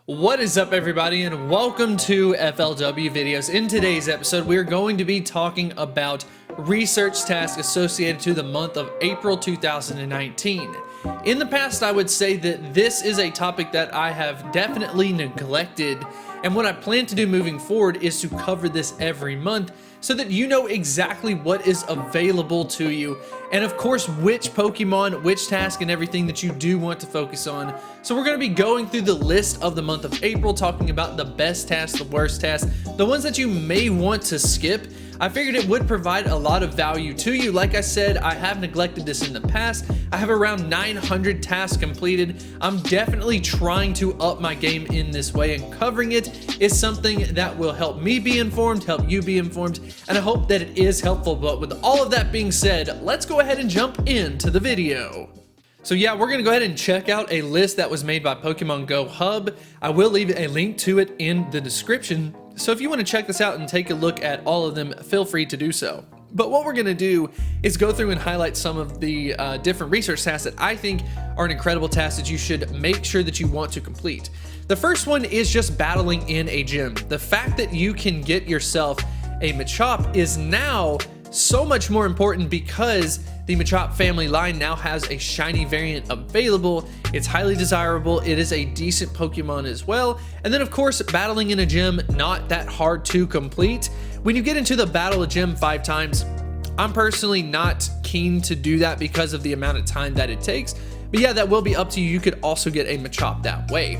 What is up, everybody, and welcome to FLW videos. In today's episode, we're going to be talking about research tasks associated to the month of April 2019. In the past, I would say that this is a topic that I have definitely neglected, and what I plan to do moving forward is to cover this every month so that you know exactly what is available to you, and of course which Pokemon, which task, and everything that you do want to focus on. So we're going to be going through the list of the month of April, talking about the best tasks, the worst tasks, the ones that you may want to skip. I figured it would provide a lot of value to you. Like I said, I have neglected this in the past. I have around 900 tasks completed. I'm definitely trying to up my game in this way, and covering it is something that will help me be informed, help you be informed, and I hope that it is helpful. But with all of that being said, let's go ahead and jump into the video. So yeah, we're gonna go ahead and check out a list that was made by Pokemon Go Hub. I will leave a link to it in the description. So if you want to check this out and take a look at all of them, feel free to do so. But what we're going to do is go through and highlight some of the different research tasks that I think are an incredible task that you should make sure that you want to complete. The first one is just battling in a gym. The fact that you can get yourself a Machop is now so much more important because the Machop family line now has a shiny variant available. It's highly desirable. It is a decent Pokemon as well. And then of course, battling in a gym, not that hard to complete. When you get into the battle a gym 5 times, I'm personally not keen to do that because of the amount of time that it takes. But yeah, that will be up to you. You could also get a Machop that way.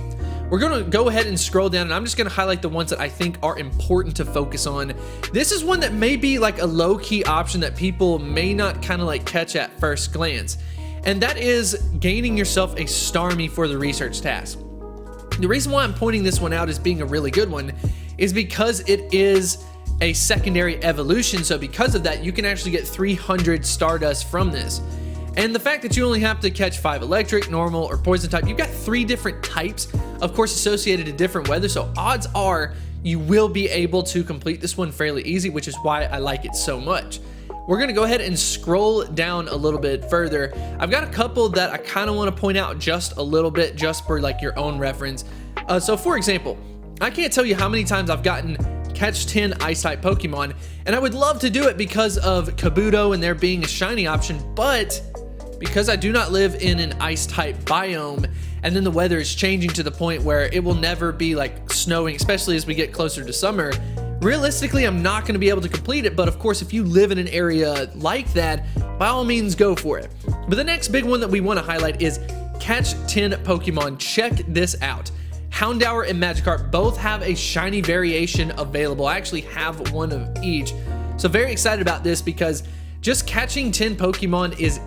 We're going to go ahead and scroll down, and I'm just going to highlight the ones that I think are important to focus on. This is one that may be like a low-key option that people may not kind of like catch at first glance, and that is gaining yourself a Starmie for the research task. The reason why I'm pointing this one out as being a really good one is because it is a secondary evolution, so because of that, you can actually get 300 Stardust from this. And the fact that you only have to catch 5 electric, normal, or poison type, you've got 3 different types, of course associated to different weather, so odds are you will be able to complete this one fairly easy, which is why I like it so much. We're gonna go ahead and scroll down a little bit further. I've got a couple that I kind of want to point out just a little bit, just for like your own reference. So for example, I can't tell you how many times I've gotten catch 10 ice type Pokemon, and I would love to do it because of Kabuto and there being a shiny option, but because I do not live in an ice type biome, and then the weather is changing to the point where it will never be like snowing, especially as we get closer to summer, realistically I'm not going to be able to complete it. But of course, if you live in an area like that, by all means go for it. But the next big one that we want to highlight is catch 10 Pokemon. Check this out. Houndour and Magikarp both have a shiny variation available. I actually have one of each, so very excited about this because just catching 10 Pokemon is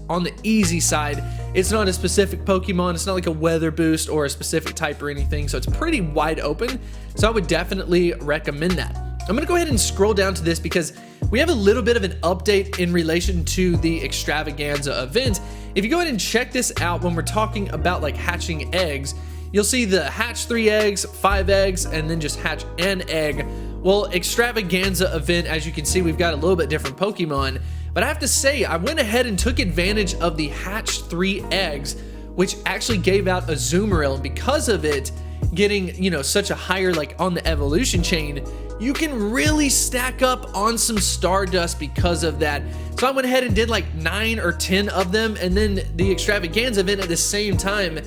on the easy side. It's not a specific Pokemon, it's not like a weather boost or a specific type or anything, so it's pretty wide open, so I would definitely recommend that. I'm gonna go ahead and scroll down to this because we have a little bit of an update in relation to the Extravaganza event. If you go ahead and check this out, when we're talking about like hatching eggs, you'll see the hatch 3 eggs, 5 eggs, and then just hatch an egg. Well, Extravaganza event, as you can see, we've got a little bit different Pokemon, but I have to say, I went ahead and took advantage of the hatch 3 eggs, which actually gave out a Zoomeril, and because of it getting, you know, such a higher, like on the evolution chain, you can really stack up on some Stardust because of that. So I went ahead and did like 9 or 10 of them, and then the Extravaganza event at the same time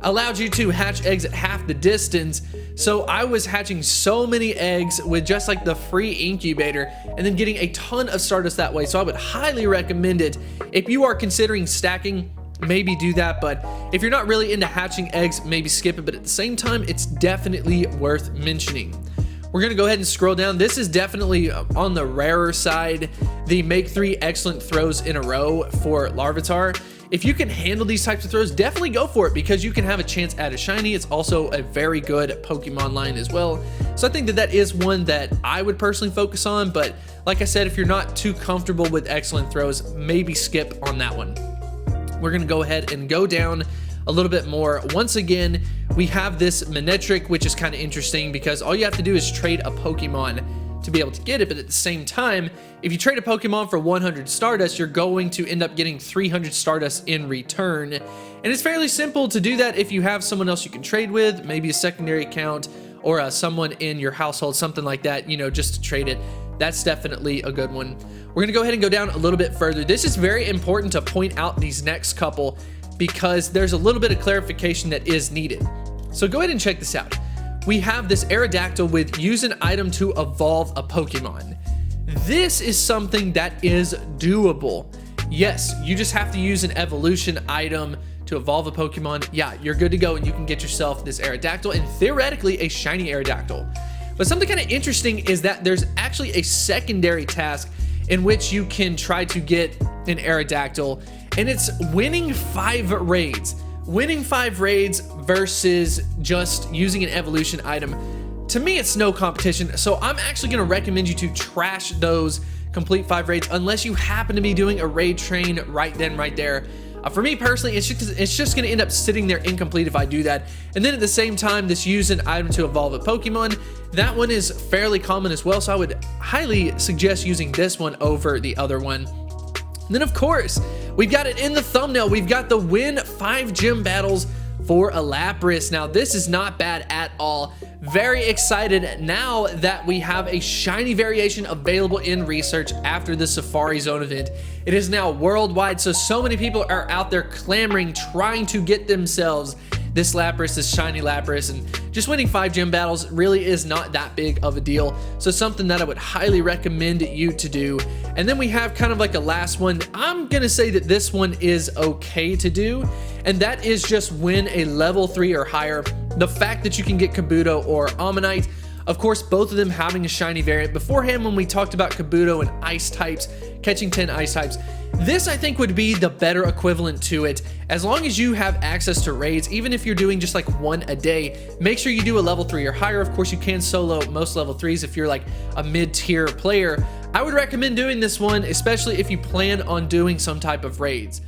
allowed you to hatch eggs at half the distance. So I was hatching so many eggs with just like the free incubator and then getting a ton of Stardust that way. So I would highly recommend it. If you are considering stacking, maybe do that, but if you're not really into hatching eggs, maybe skip it. But at the same time, it's definitely worth mentioning. We're gonna go ahead and scroll down. This is definitely on the rarer side, the make 3 excellent throws in a row for Larvitar. If you can handle these types of throws, definitely go for it because you can have a chance at a shiny. It's also a very good Pokemon line as well. So I think that that is one that I would personally focus on, but like I said, if you're not too comfortable with excellent throws, maybe skip on that one. We're gonna go ahead and go down a little bit more. Once again, we have this Manectric, which is kind of interesting because all you have to do is trade a Pokemon to be able to get it, but at the same time, if you trade a Pokemon for 100 Stardust, you're going to end up getting 300 Stardust in return. And it's fairly simple to do that if you have someone else you can trade with, maybe a secondary account or someone in your household, something like that, you know, just to trade it. That's definitely a good one. We're gonna go ahead and go down a little bit further. This is very important to point out these next couple because there's a little bit of clarification that is needed. So go ahead and check this out. We have this Aerodactyl with use an item to evolve a Pokemon. This is something that is doable. Yes, you just have to use an evolution item to evolve a Pokemon. Yeah, you're good to go and you can get yourself this Aerodactyl and theoretically a shiny Aerodactyl. But something kind of interesting is that there's actually a secondary task in which you can try to get an Aerodactyl, and it's winning 5 raids. Winning 5 raids versus just using an evolution item. To me, it's no competition, so I'm actually going to recommend you to trash those complete 5 raids unless you happen to be doing a raid train right then, right there. For me personally, it's just going to end up sitting there incomplete if I do that. And then at the same time, this use an item to evolve a Pokemon, that one is fairly common as well, so I would highly suggest using this one over the other one. And then of course, we've got it in the thumbnail. We've got the win 5 gym battles for a Lapras. Now this is not bad at all. Very excited now that we have a shiny variation available in research after the Safari Zone event. It is now worldwide, so many people are out there clamoring, trying to get themselves this Lapras, this shiny Lapras, and just winning 5 gym battles really is not that big of a deal. So something that I would highly recommend you to do. And then we have kind of like a last one. I'm gonna say that this one is okay to do, and that is just win a level 3 or higher. The fact that you can get Kabuto or Ammonite, of course, both of them having a shiny variant. Beforehand, when we talked about Kabuto and ice types, catching 10 ice types, this I think would be the better equivalent to it. As long as you have access to raids, even if you're doing just like 1 a day, make sure you do a level 3 or higher. Of course, you can solo most level 3s if you're like a mid-tier player. I would recommend doing this one, especially if you plan on doing some type of raids.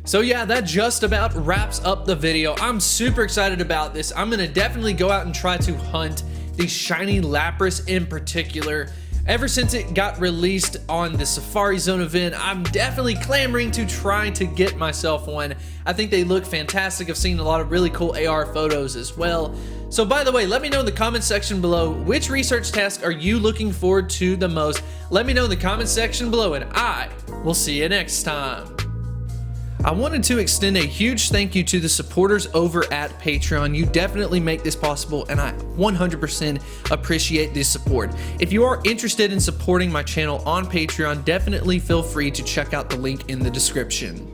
So yeah, that just about wraps up the video. I'm super excited about this. I'm gonna definitely go out and try to hunt the shiny Lapras in particular. Ever since it got released on the Safari Zone event, I'm definitely clamoring to try to get myself one. I think they look fantastic. I've seen a lot of really cool AR photos as well. So by the way, let me know in the comment section below, which research task are you looking forward to the most? Let me know in the comment section below, and I will see you next time. I wanted to extend a huge thank you to the supporters over at Patreon. You definitely make this possible, and I 100% appreciate this support. If you are interested in supporting my channel on Patreon, definitely feel free to check out the link in the description.